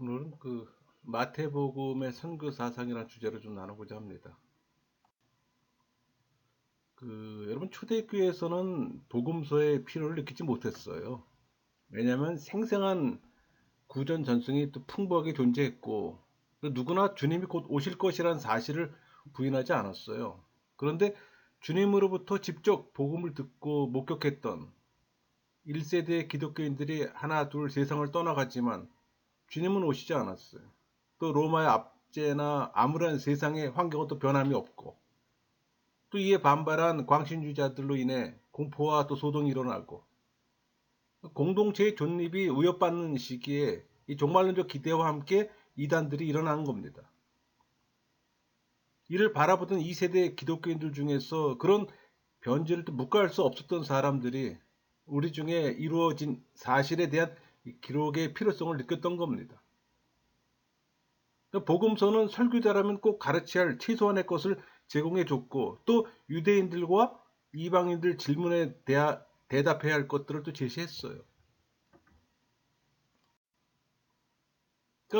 오늘은 마태복음의 선교 사상이라는 주제로 좀 나누고자 합니다. 여러분 초대교회에서는 복음서의 필요를 느끼지 못했어요. 왜냐하면 생생한 구전 전승이 또 풍부하게 존재했고 또 누구나 주님이 곧 오실 것이라는 사실을 부인하지 않았어요. 그런데 주님으로부터 직접 복음을 듣고 목격했던 1세대 기독교인들이 하나 둘 세상을 떠나갔지만 주님은 오시지 않았어요. 또 로마의 압제나 아무런 세상의 환경은 또 변함이 없고 또 이에 반발한 광신주의자들로 인해 공포와 또 소동이 일어나고 공동체의 존립이 위협받는 시기에 이 종말론적 기대와 함께 이단들이 일어나는 겁니다. 이를 바라보던 2세대 기독교인들 중에서 그런 변질을 또 묵과할 수 없었던 사람들이 우리 중에 이루어진 사실에 대한 기록의 필요성을 느꼈던 겁니다. 복음서는 설교자라면 꼭 가르쳐야 할 최소한의 것을 제공해 줬고 또 유대인들과 이방인들 질문에 대답해야 할 것들을 또 제시했어요.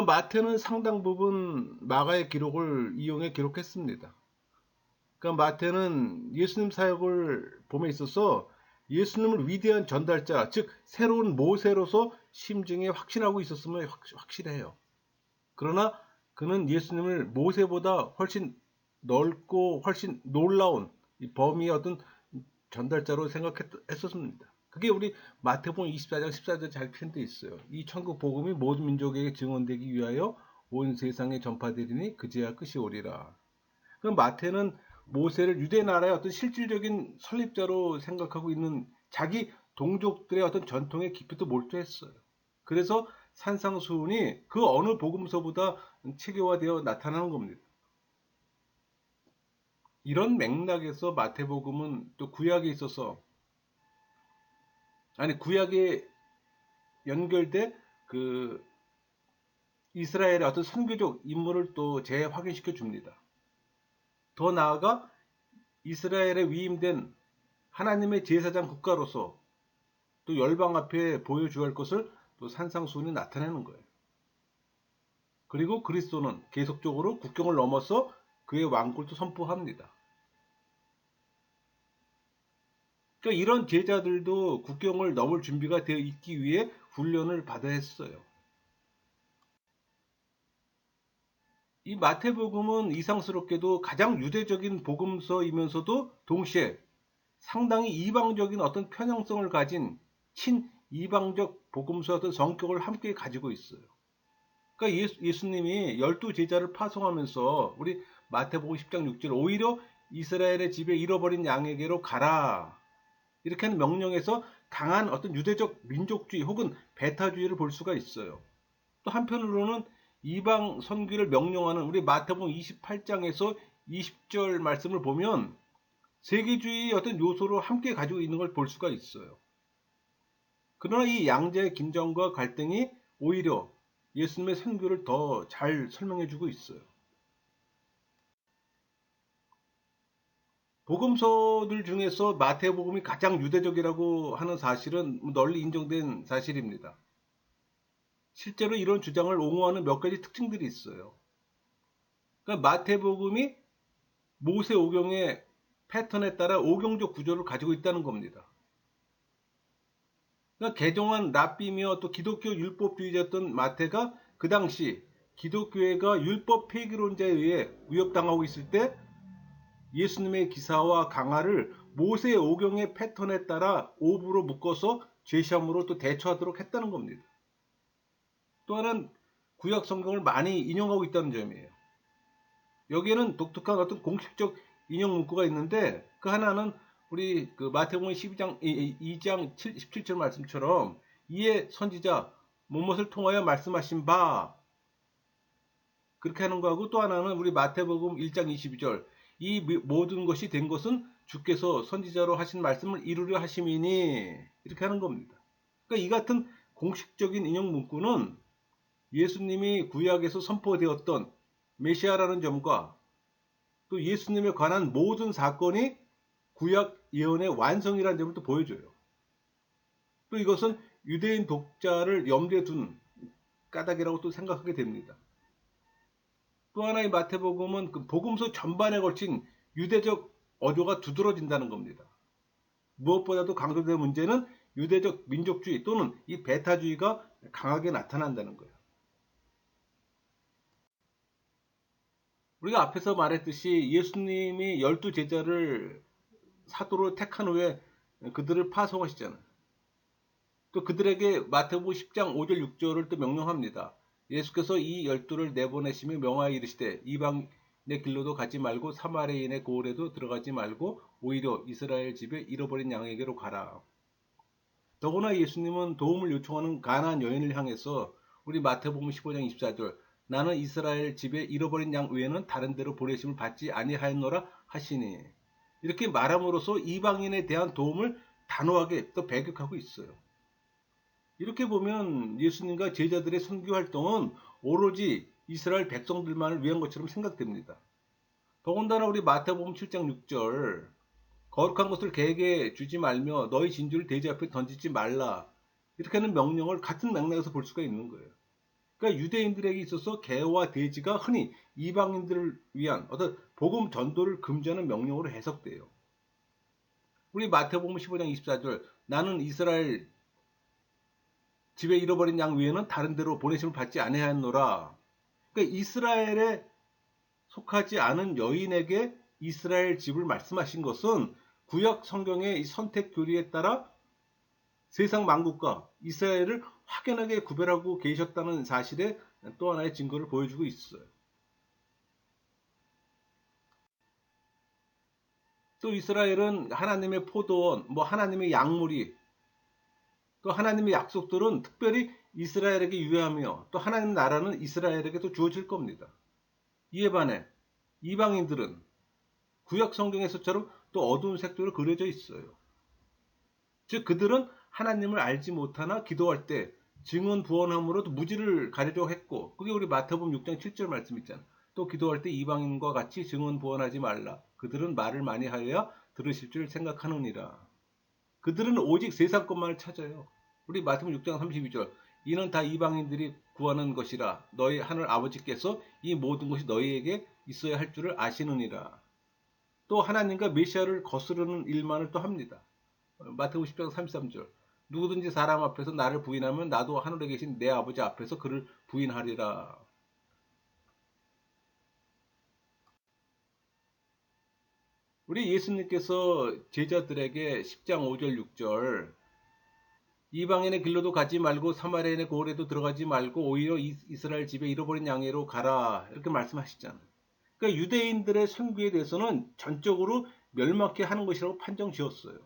마태는 상당 부분 마가의 기록을 이용해 기록했습니다. 마태는 예수님 사역을 봄에 있어서 예수님을 위대한 전달자, 즉 새로운 모세로서 심증에 확신하고 있었음을 확실해요. 그러나 그는 예수님을 모세보다 훨씬 넓고 훨씬 놀라운 범위의 어떤 전달자로 생각했었습니다. 그게 우리 마태복음 24장 14절 잘 표현되어 있어요. 이 천국 복음이 모든 민족에게 증언되기 위하여 온 세상에 전파되리니 그제야 끝이 오리라. 그럼 마태는 모세를 유대 나라의 어떤 실질적인 설립자로 생각하고 있는 자기 동족들의 어떤 전통에 깊이 또 몰두했어요. 그래서 산상수훈이 그 어느 복음서보다 체계화되어 나타나는 겁니다. 이런 맥락에서 마태복음은 또 구약에 있어서 구약에 연결돼 이스라엘의 어떤 선교적 임무를 또 재확인시켜 줍니다. 더 나아가 이스라엘에 위임된 하나님의 제사장 국가로서 또 열방 앞에 보여줘야 할 것을 또 산상수훈이 나타내는 거예요. 그리고 그리스도는 계속적으로 국경을 넘어서 그의 왕국도 선포합니다. 그러니까 이런 제자들도 국경을 넘을 준비가 되어 있기 위해 훈련을 받아야 했어요. 이 마태복음은 이상스럽게도 가장 유대적인 복음서이면서도 동시에 상당히 이방적인 어떤 편향성을 가진 친이방적 복음서 어떤 성격을 함께 가지고 있어요. 그러니까 예수님이 12제자를 파송하면서 우리 마태복음 10장 6절 오히려 이스라엘의 집에 잃어버린 양에게로 가라 이렇게 하는 명령에서 강한 어떤 유대적 민족주의 혹은 배타주의를 볼 수가 있어요. 또 한편으로는 이방 선교를 명령하는 우리 마태복음 28장에서 20절 말씀을 보면 세계주의의 어떤 요소를 함께 가지고 있는 걸 볼 수가 있어요. 그러나 이 양자의 긴장과 갈등이 오히려 예수님의 선교를 더 잘 설명해주고 있어요. 복음서들 중에서 마태복음이 가장 유대적이라고 하는 사실은 널리 인정된 사실입니다. 실제로 이런 주장을 옹호하는 몇 가지 특징들이 있어요. 그러니까 마태복음이 모세 오경의 패턴에 따라 오경적 구조를 가지고 있다는 겁니다. 그러니까 개종한 랍비며 또 기독교 율법주의자였던 마태가 그 당시 기독교회가 율법 폐기론자에 의해 위협당하고 있을 때 예수님의 기사와 강화를 모세 오경의 패턴에 따라 오부로 묶어서 제시함으로 또 대처하도록 했다는 겁니다. 또 하나는 구약 성경을 많이 인용하고 있다는 점이에요. 여기에는 독특한 어떤 공식적 인용 문구가 있는데 그 하나는 우리 마태복음 2장 17절 말씀처럼 이에 선지자 무엇을 통하여 말씀하신 바 그렇게 하는 거하고 또 하나는 우리 마태복음 1장 22절 이 모든 것이 된 것은 주께서 선지자로 하신 말씀을 이루려 하심이니 이렇게 하는 겁니다. 그러니까 이 같은 공식적인 인용 문구는 예수님이 구약에서 선포되었던 메시아라는 점과 또 예수님에 관한 모든 사건이 구약 예언의 완성이라는 점을 또 보여줘요. 또 이것은 유대인 독자를 염두에 둔 까닭이라고 또 생각하게 됩니다. 또 하나의 마태복음은 그 복음서 전반에 걸친 유대적 어조가 두드러진다는 겁니다. 무엇보다도 강조된 문제는 유대적 민족주의 또는 이 배타주의가 강하게 나타난다는 거예요. 우리가 앞에서 말했듯이 예수님이 12제자를 사도로 택한 후에 그들을 파송하시잖아요. 또 그들에게 마태복음 10장 5절 6절을 또 명령합니다. 예수께서 이 12를 내보내시며 명하여 이르시되 이방인의 길로도 가지 말고 사마리아인의 고을에도 들어가지 말고 오히려 이스라엘 집에 잃어버린 양에게로 가라. 더구나 예수님은 도움을 요청하는 가나안 여인을 향해서 우리 마태복음 15장 24절 나는 이스라엘 집에 잃어버린 양 외에는 다른 데로 보내심을 받지 아니하였노라 하시니 이렇게 말함으로써 이방인에 대한 도움을 단호하게 또 배격하고 있어요. 이렇게 보면 예수님과 제자들의 선교 활동은 오로지 이스라엘 백성들만을 위한 것처럼 생각됩니다. 더군다나 우리 마태복음 7장 6절 거룩한 것을 개에게 주지 말며 너희 진주를 돼지 앞에 던지지 말라 이렇게 하는 명령을 같은 맥락에서 볼 수가 있는 거예요. 그러니까 유대인들에게 있어서 개와 돼지가 흔히 이방인들을 위한 어떤 복음 전도를 금지하는 명령으로 해석돼요. 우리 마태복음 15장 24절 나는 이스라엘 집에 잃어버린 양 외에는 다른 데로 보내심을 받지 아니하였노라. 그러니까 이스라엘에 속하지 않은 여인에게 이스라엘 집을 말씀하신 것은 구약 성경의 이 선택 교리에 따라 세상 만국과 이스라엘을 확연하게 구별하고 계셨다는 사실에 또 하나의 증거를 보여주고 있어요. 또 이스라엘은 하나님의 포도원, 하나님의 약물이 또 하나님의 약속들은 특별히 이스라엘에게 유효하며 또 하나님 나라는 이스라엘에게도 주어질 겁니다. 이에 반해 이방인들은 구약 성경에서처럼 또 어두운 색조로 그려져 있어요. 즉 그들은 하나님을 알지 못하나 기도할 때 증언 부언함으로 무지를 가리려 했고 그게 우리 마태복음 6장 7절 말씀 있잖아요. 또 기도할 때 이방인과 같이 증언 부언하지 말라. 그들은 말을 많이 하여야 들으실 줄 생각하느니라. 그들은 오직 세상 것만을 찾아요. 우리 마태복음 6장 32절 이는 다 이방인들이 구하는 것이라 너희 하늘 아버지께서 이 모든 것이 너희에게 있어야 할 줄을 아시느니라. 또 하나님과 메시아를 거스르는 일만을 또 합니다. 마태복음 10장 33절 누구든지 사람 앞에서 나를 부인하면 나도 하늘에 계신 내 아버지 앞에서 그를 부인하리라. 우리 예수님께서 제자들에게 10장 5절 6절 이방인의 길로도 가지 말고 사마리아인의 고을에도 들어가지 말고 오히려 이스라엘 집에 잃어버린 양으로 가라 이렇게 말씀하시잖아요. 그러니까 유대인들의 선교에 대해서는 전적으로 멸망케 하는 것이라고 판정 지었어요.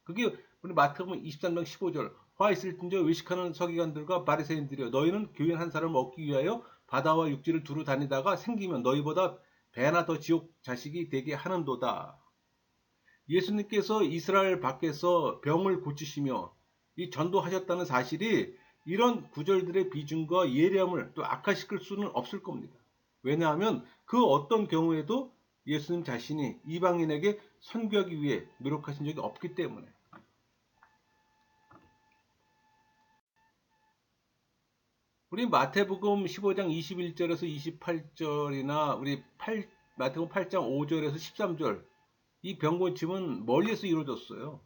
그게 우리 마태복음 23장 15절 화 있을진저 외식하는 서기관들과 바리새인들이여 너희는 교인 한 사람을 얻기 위하여 바다와 육지를 두루 다니다가 생기면 너희보다 배나 더 지옥 자식이 되게 하는도다. 예수님께서 이스라엘 밖에서 병을 고치시며 이 전도하셨다는 사실이 이런 구절들의 비중과 예리함을 또 악화시킬 수는 없을 겁니다. 왜냐하면 그 어떤 경우에도 예수님 자신이 이방인에게 선교하기 위해 노력하신 적이 없기 때문에. 우리 마태복음 15장 21절에서 28절이나 우리 마태복음 8장 5절에서 13절 이 병고침은 멀리서 이루어졌어요.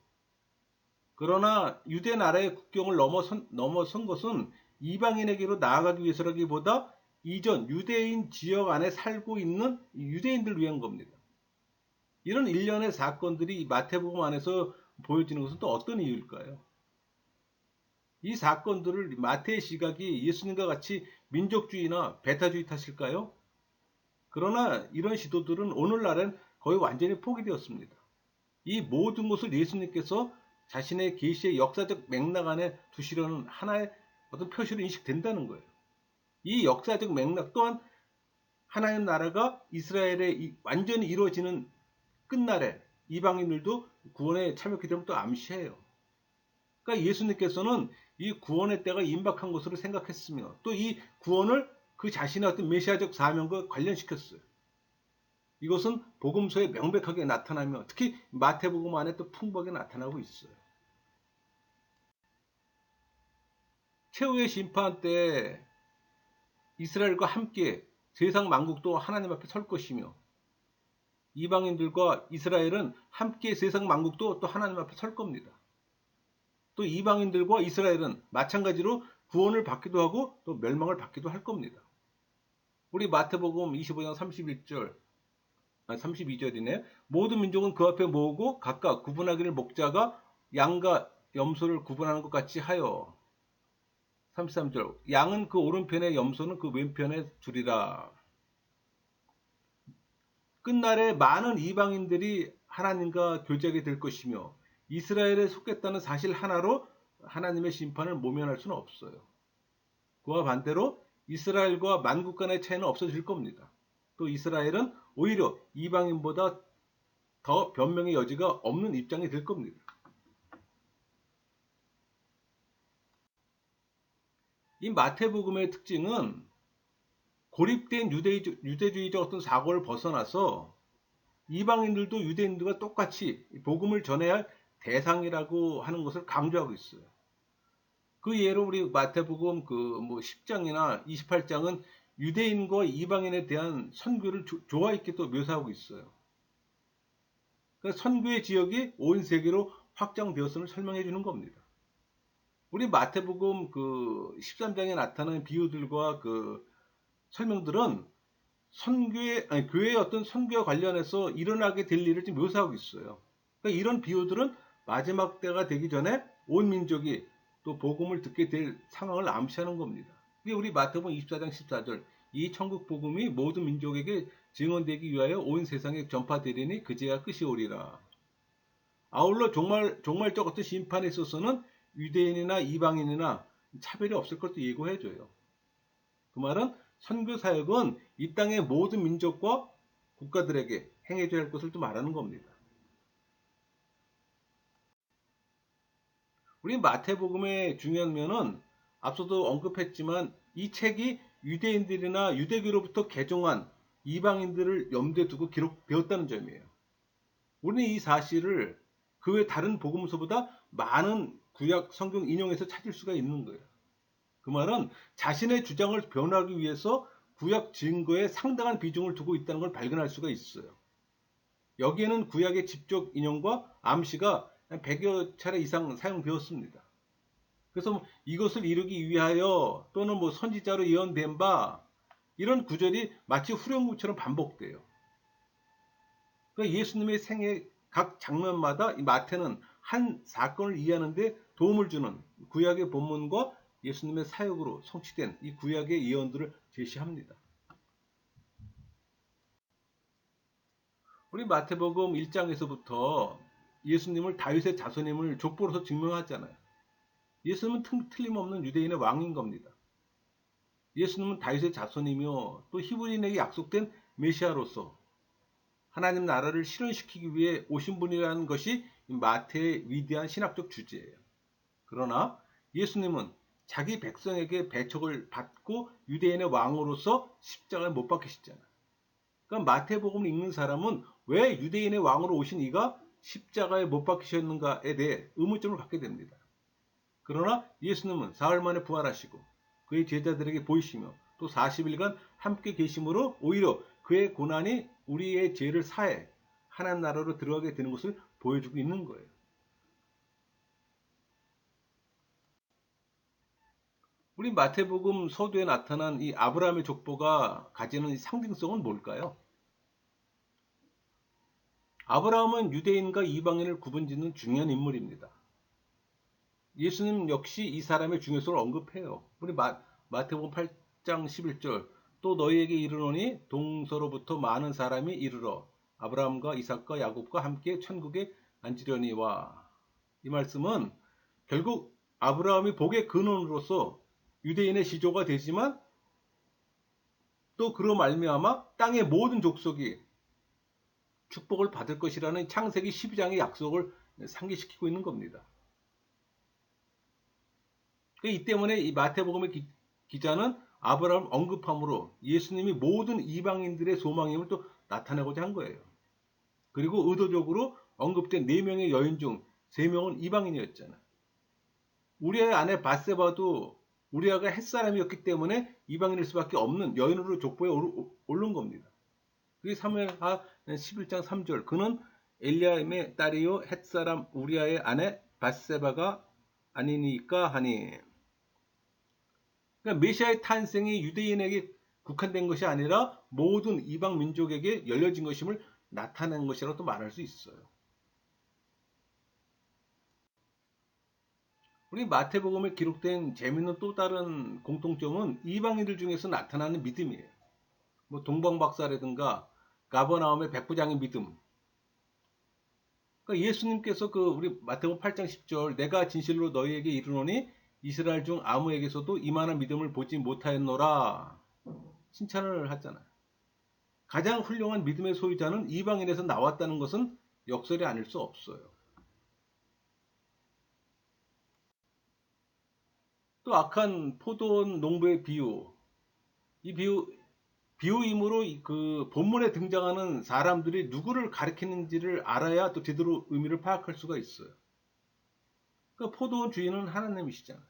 그러나 유대 나라의 국경을 넘어선 것은 이방인에게로 나아가기 위해서라기보다 이전 유대인 지역 안에 살고 있는 유대인들을 위한 겁니다. 이런 일련의 사건들이 마태복음 안에서 보여지는 것은 또 어떤 이유일까요? 이 사건들을 마태의 시각이 예수님과 같이 민족주의나 배타주의 탓일까요? 그러나 이런 시도들은 오늘날은 거의 완전히 포기되었습니다. 이 모든 것을 예수님께서 자신의 계시의 역사적 맥락 안에 두시려는 하나의 어떤 표시로 인식된다는 거예요. 이 역사적 맥락 또한 하나님 나라가 이스라엘에 완전히 이루어지는 끝날에 이방인들도 구원에 참여하게 되면 또 암시해요. 그러니까 예수님께서는 이 구원의 때가 임박한 것으로 생각했으며 또 이 구원을 그 자신의 어떤 메시아적 사명과 관련시켰어요. 이것은 복음서에 명백하게 나타나며 특히 마태복음 안에 또 풍부하게 나타나고 있어요. 최후의 심판 때 이스라엘과 함께 세상 만국도 하나님 앞에 설 것이며 이방인들과 이스라엘은 함께 세상 만국도 또 하나님 앞에 설 겁니다. 또 이방인들과 이스라엘은 마찬가지로 구원을 받기도 하고 또 멸망을 받기도 할 겁니다. 우리 마태복음 25장 31절, 32절이네. 모든 민족은 그 앞에 모으고 각각 구분하기를 목자가 양과 염소를 구분하는 것 같이 하여. 33절. 양은 그 오른편에 염소는 그 왼편에 두리라. 끝날에 많은 이방인들이 하나님과 교제하게 될 것이며 이스라엘에 속했다는 사실 하나로 하나님의 심판을 모면할 수는 없어요. 그와 반대로 이스라엘과 만국 간의 차이는 없어질 겁니다. 또 이스라엘은 오히려 이방인보다 더 변명의 여지가 없는 입장이 될 겁니다. 이 마태복음의 특징은 고립된 유대주의적 어떤 사고를 벗어나서 이방인들도 유대인들과 똑같이 복음을 전해야 할 대상이라고 하는 것을 강조하고 있어요. 그 예로 우리 마태복음 10장이나 28장은 유대인과 이방인에 대한 선교를 조화 있게 또 묘사하고 있어요. 그러니까 선교의 지역이 온 세계로 확장되었음을 설명해 주는 겁니다. 우리 마태복음 13장에 나타나는 비유들과 설명들은 교회의 어떤 선교와 관련해서 일어나게 될 일을 좀 묘사하고 있어요. 그러니까 이런 비유들은 마지막 때가 되기 전에 온 민족이 또 복음을 듣게 될 상황을 암시하는 겁니다. 이게 우리 마태복음 24장 14절. 이 천국 복음이 모든 민족에게 증언되기 위하여 온 세상에 전파되리니 그제야 끝이 오리라. 아울러 종말적 어떤 심판에 있어서는 유대인이나 이방인이나 차별이 없을 것도 예고해줘요. 그 말은 선교 사역은 이 땅의 모든 민족과 국가들에게 행해져야 할 것을 또 말하는 겁니다. 우리 마태복음의 중요한 면은 앞서도 언급했지만 이 책이 유대인들이나 유대교로부터 개종한 이방인들을 염두에 두고 기록되었다는 점이에요. 우리는 이 사실을 그 외 다른 복음서보다 많은 구약 성경 인용에서 찾을 수가 있는 거예요. 그 말은 자신의 주장을 변호하기 위해서 구약 증거에 상당한 비중을 두고 있다는 걸 발견할 수가 있어요. 여기에는 구약의 직접 인용과 암시가 100여 차례 이상 사용되었습니다. 그래서 이것을 이루기 위하여 또는 선지자로 예언된 바 이런 구절이 마치 후렴구처럼 반복돼요. 그러니까 예수님의 생애 각 장면마다 이 마태는 한 사건을 이해하는 데 도움을 주는 구약의 본문과 예수님의 사역으로 성취된 이 구약의 예언들을 제시합니다. 우리 마태복음 1장에서부터 예수님을 다윗의 자손임을 족보로서 증명하잖아요. 예수님은 틀림없는 유대인의 왕인 겁니다. 예수님은 다윗의 자손이며 또 히브리인에게 약속된 메시아로서 하나님 나라를 실현시키기 위해 오신 분이라는 것이 마태의 위대한 신학적 주제예요. 그러나 예수님은 자기 백성에게 배척을 받고 유대인의 왕으로서 십자가에 못 박히셨잖아요. 그러니까 마태복음을 읽는 사람은 왜 유대인의 왕으로 오신 이가 십자가에 못 박히셨는가에 대해 의문점을 갖게 됩니다. 그러나 예수님은 사흘 만에 부활하시고 그의 제자들에게 보이시며 또 40일간 함께 계심으로 오히려 그의 고난이 우리의 죄를 사해 하나님 나라로 들어가게 되는 것을 보여주고 있는 거예요. 우리 마태복음 서두에 나타난 이 아브라함의 족보가 가지는 상징성은 뭘까요? 아브라함은 유대인과 이방인을 구분짓는 중요한 인물입니다. 예수님 역시 이 사람의 중요성을 언급해요. 우리 마태복음 8장 11절 또 너희에게 이르노니 동서로부터 많은 사람이 이르러 아브라함과 이삭과 야곱과 함께 천국에 앉으려니와. 이 말씀은 결국 아브라함이 복의 근원으로서 유대인의 시조가 되지만 또 그로 말미암아 땅의 모든 족속이 축복을 받을 것이라는 창세기 12장의 약속을 상기시키고 있는 겁니다. 이 때문에 이 마태복음의 기자는 아브라함을 언급함으로 예수님이 모든 이방인들의 소망임을 또 나타내고자 한 거예요. 그리고 의도적으로 언급된 4명의 여인 중 3명은 이방인이었잖아요. 우리의 아내 바세바도 우리아가 햇사람이었기 때문에 이방인일 수밖에 없는 여인으로 족보에 오른 겁니다. 그게 사무엘하 11장 3절. 그는 엘리야임의 딸이요 햇사람 우리아의 아내 밧세바가 아니니까 하니. 그러니까 메시아의 탄생이 유대인에게 국한된 것이 아니라 모든 이방 민족에게 열려진 것임을 나타낸 것이라고 말할 수 있어요. 우리 마태복음에 기록된 재미있는 또 다른 공통점은 이방인들 중에서 나타나는 믿음이에요. 뭐 동방박사라든가 가버나움의 백부장의 믿음. 그러니까 예수님께서 우리 마태복음 8장 10절 내가 진실로 너희에게 이르노니 이스라엘 중 아무에게서도 이만한 믿음을 보지 못하였노라 칭찬을 하잖아요. 가장 훌륭한 믿음의 소유자는 이방인에서 나왔다는 것은 역설이 아닐 수 없어요. 또 악한 포도원 농부의 비유. 이 비유이므로 그 본문에 등장하는 사람들이 누구를 가리키는지를 알아야 또 제대로 의미를 파악할 수가 있어요. 그러니까 포도원 주인은 하나님이시잖아요.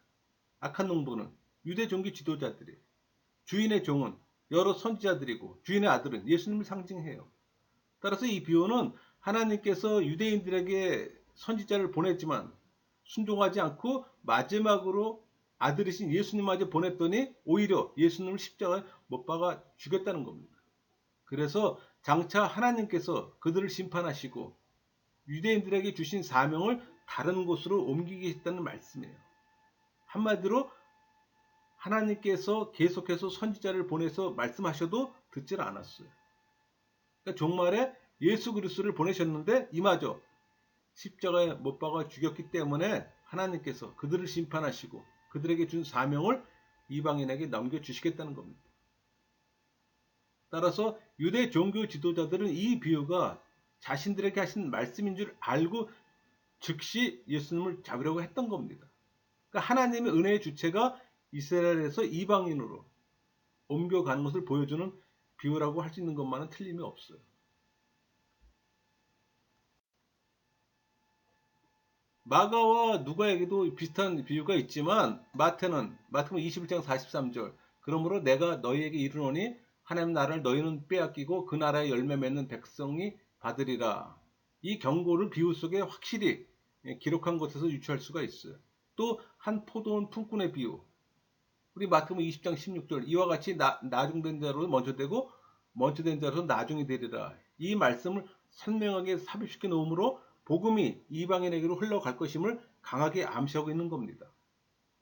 악한 농부는 유대 종교 지도자들이, 주인의 종은 여러 선지자들이고 주인의 아들은 예수님을 상징해요. 따라서 이 비유는 하나님께서 유대인들에게 선지자를 보냈지만 순종하지 않고 마지막으로 아들이신 예수님마저 보냈더니 오히려 예수님을 십자가에 못 박아 죽였다는 겁니다. 그래서 장차 하나님께서 그들을 심판하시고 유대인들에게 주신 사명을 다른 곳으로 옮기겠다는 말씀이에요. 한마디로 하나님께서 계속해서 선지자를 보내서 말씀하셔도 듣질 않았어요. 그러니까 종말에 예수 그리스도를 보내셨는데 이마저 십자가에 못 박아 죽였기 때문에 하나님께서 그들을 심판하시고 그들에게 준 사명을 이방인에게 넘겨주시겠다는 겁니다. 따라서 유대 종교 지도자들은 이 비유가 자신들에게 하신 말씀인 줄 알고 즉시 예수님을 잡으려고 했던 겁니다. 그러니까 하나님의 은혜의 주체가 이스라엘에서 이방인으로 옮겨가는 것을 보여주는 비유라고 할 수 있는 것만은 틀림이 없어요. 마가와 누가에게도 비슷한 비유가 있지만 마태복음 21장 43절 그러므로 내가 너희에게 이르노니 하나님 나라를 너희는 빼앗기고 그 나라의 열매 맺는 백성이 받으리라. 이 경고를 비유 속에 확실히 기록한 것에서 유추할 수가 있어요. 또 한 포도원 품꾼의 비유. 우리 마태복음 20장 16절 이와 같이 나중된 자로 먼저 되고 먼저 된 자로 나중이 되리라. 이 말씀을 선명하게 삽입시켜 놓으므로 복음이 이방인에게로 흘러갈 것임을 강하게 암시하고 있는 겁니다.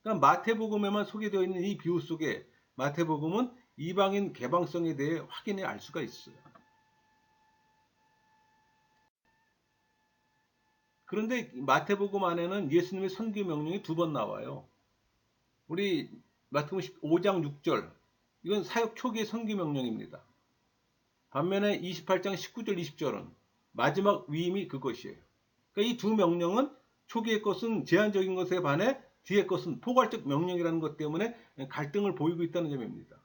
그러니까 마태복음에만 소개되어 있는 이 비유 속에 마태복음은 이방인 개방성에 대해 확인해 알 수가 있어요. 그런데 마태복음 안에는 예수님의 선교 명령이 2번 나와요. 우리 마태복음 5장 6절 이건 사역 초기의 선교 명령입니다. 반면에 28장 19절 20절은 마지막 위임이 그것이에요. 그러니까 이 두 명령은 초기의 것은 제한적인 것에 반해 뒤의 것은 포괄적 명령이라는 것 때문에 갈등을 보이고 있다는 점입니다.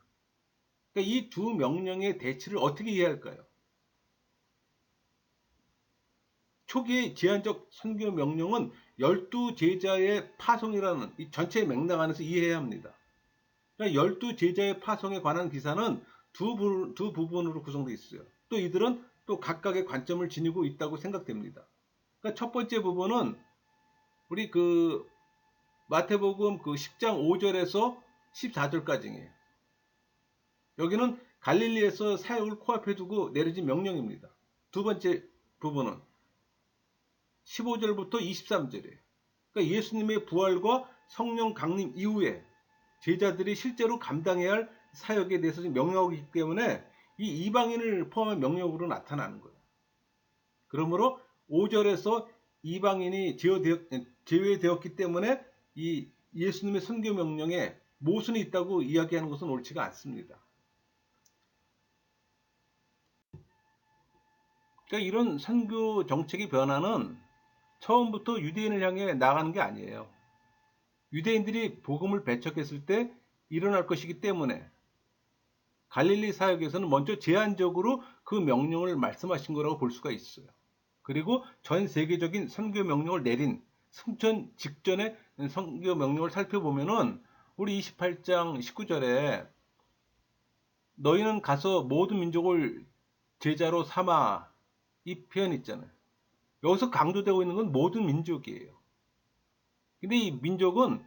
그러니까 이 두 명령의 대치를 어떻게 이해할까요? 초기의 제한적 선교 명령은 12제자의 파송이라는 이 전체 맥락 안에서 이해해야 합니다. 그러니까 12제자의 파송에 관한 기사는 두 부분으로 구성되어 있어요. 또 이들은 또 각각의 관점을 지니고 있다고 생각됩니다. 그러니까 첫 번째 부분은 우리 마태복음 10장 5절에서 14절까지예요. 여기는 갈릴리에서 사역을 코앞에 두고 내려진 명령입니다. 두 번째 부분은 15절부터 23절이에요. 그러니까 예수님의 부활과 성령 강림 이후에 제자들이 실제로 감당해야 할 사역에 대해서 명령하고 있기 때문에 이 이방인을 포함한 명령으로 나타나는 거예요. 그러므로 5절에서 이방인이 제외되었기 때문에 이 예수님의 선교 명령에 모순이 있다고 이야기하는 것은 옳지가 않습니다. 그러니까 이런 선교 정책의 변화는 처음부터 유대인을 향해 나가는 게 아니에요. 유대인들이 복음을 배척했을 때 일어날 것이기 때문에 갈릴리 사역에서는 먼저 제한적으로 그 명령을 말씀하신 거라고 볼 수가 있어요. 그리고 전 세계적인 선교 명령을 내린 승천 직전의 선교 명령을 살펴보면은 우리 28장 19절에 너희는 가서 모든 민족을 제자로 삼아, 이 표현 있잖아요. 여기서 강조되고 있는 건 모든 민족이에요. 근데 이 민족은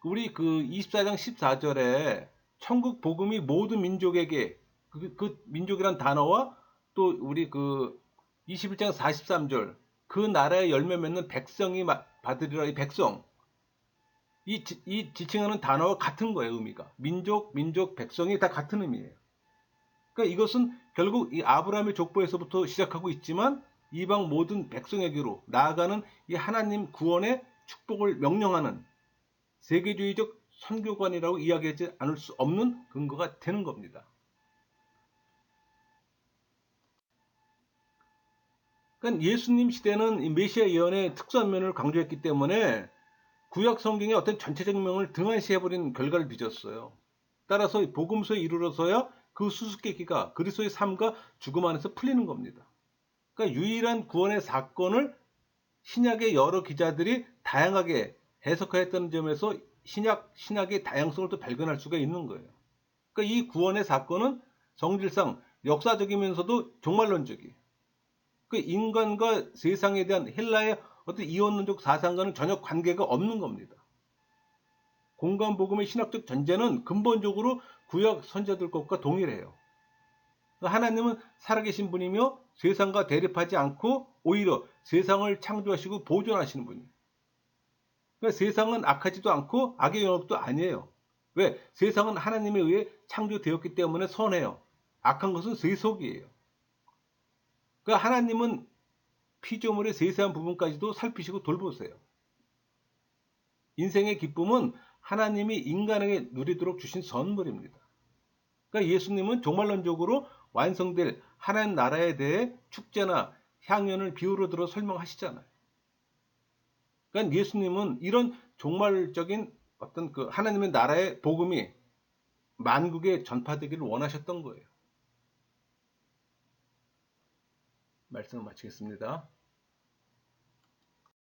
우리 그 24장 14절에 천국 복음이 모든 민족에게, 그 민족이란 단어와 또 우리 그 21장 43절 그 나라의 열매 맺는 백성이 받으리라, 이 백성, 이 지칭하는 단어와 같은 거예요. 의미가 민족, 백성이 다 같은 의미예요. 그러니까 이것은 결국 이 아브라함의 족보에서부터 시작하고 있지만 이방 모든 백성에게로 나아가는 이 하나님 구원의 축복을 명령하는 세계주의적 선교관이라고 이야기하지 않을 수 없는 근거가 되는 겁니다. 그러니까 예수님 시대는 이 메시아 예언의 특수한 면을 강조했기 때문에 구약 성경의 어떤 전체적 명을 등한시해버린 결과를 빚었어요. 따라서 복음서에 이르러서야 그 수수께끼가 그리스도의 삶과 죽음 안에서 풀리는 겁니다. 그러니까 유일한 구원의 사건을 신약의 여러 기자들이 다양하게 해석하였다는 점에서 신약의 다양성을 또 발견할 수가 있는 거예요. 그러니까 이 구원의 사건은 성질상 역사적이면서도 종말론적이에요. 그 인간과 세상에 대한 헬라의 어떤 이원론적 사상과는 전혀 관계가 없는 겁니다. 공간복음의 신학적 전제는 근본적으로 구약 선자들 것과 동일해요. 하나님은 살아계신 분이며 세상과 대립하지 않고 오히려 세상을 창조하시고 보존하시는 분이에요. 그러니까 세상은 악하지도 않고 악의 영역도 아니에요. 왜? 세상은 하나님에 의해 창조되었기 때문에 선해요. 악한 것은 세속이에요. 그러니까 하나님은 피조물의 세세한 부분까지도 살피시고 돌보세요. 인생의 기쁨은 하나님이 인간에게 누리도록 주신 선물입니다. 그러니까 예수님은 종말론적으로 완성될 하나님 나라에 대해 축제나 향연을 비유로 들어 설명하시잖아요. 그러니까 예수님은 이런 종말적인 어떤 그 하나님의 나라의 복음이 만국에 전파되기를 원하셨던 거예요. 말씀을 마치겠습니다.